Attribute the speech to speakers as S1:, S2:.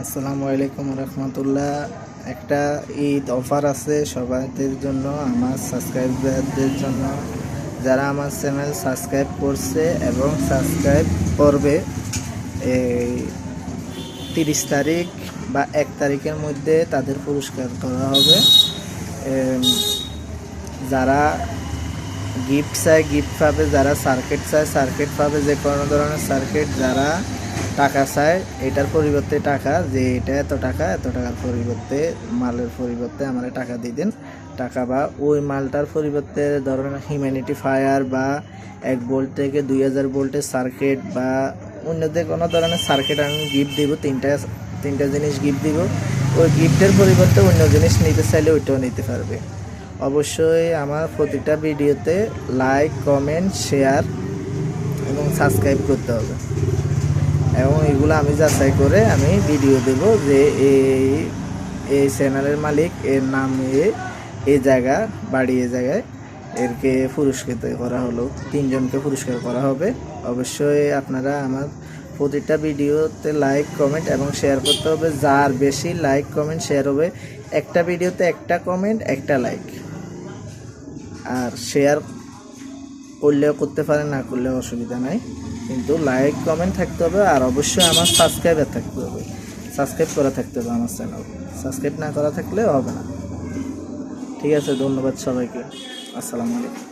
S1: আসসালামু আলাইকুম রহমতুল্লাহ। একটা ঈদ অফার আছে সবাইদের জন্য, আমার সাবস্ক্রাইবারদের জন্য। যারা আমার চ্যানেল সাবস্ক্রাইব করছে এবং সাবস্ক্রাইব করবে এই 30 তারিখ বা 1 তারিখের মধ্যে তাদের পুরস্কার করা হবে। যারা গিফট চায় গিফট পাবে, যারা সার্কিট চায় সার্কিট পাবে, যে কোনো ধরনের সার্কিট। যারা টাকা চায় এটার পরিবর্তে টাকা, যে এটা এত টাকার পরিবর্তে মালের পরিবর্তে আমরা টাকা দিয়ে দেন টাকা, বা ওই মালটার পরিবর্তে ধরেন হিউম্যানিটি ফায়ার বা 1 ভোল্ট থেকে 2000 ভোল্টের সার্কিট বা অন্য যে কোনো ধরনের সার্কিট আমি গিফট দিব। তিনটা জিনিস গিফট দিব। ওই গিফটের পরিবর্তে অন্য জিনিস নিতে চাইলে ওইটাও নিতে পারবে। অবশ্যই আমার প্রতিটা ভিডিওতে লাইক, কমেন্ট, শেয়ার এবং সাবস্ক্রাইব করতে হবে। এবং এগুলো আমি যাচাই করে আমি ভিডিও দেব যে এই চ্যানেলের মালিক, এর নাম এই জায়গা, বাড়ি এই জায়গায়, এরকে পুরস্কৃত করা হলো। 3 জনকে পুরস্কার করা হবে। অবশ্যই আপনারা আমার প্রতিটা ভিডিওতে লাইক, কমেন্ট এবং শেয়ার করতে হবে। যার বেশি লাইক, কমেন্ট, শেয়ার হবে, একটা ভিডিওতে একটা কমেন্ট, একটা লাইক। আর শেয়ার করলেও করতে পারে, না করলেও অসুবিধা নাই, কিন্তু লাইক, কমেন্ট থাকতে হবে। আর অবশ্যই আমার সাবস্ক্রাইবার থাকতে হবে, সাবস্ক্রাইব করা থাকতে হবে আমার চ্যানেল। সাবস্ক্রাইব না করা থাকলে হবে না। ঠিক আছে, ধন্যবাদ সবাইকে। আসসালামু আলাইকুম।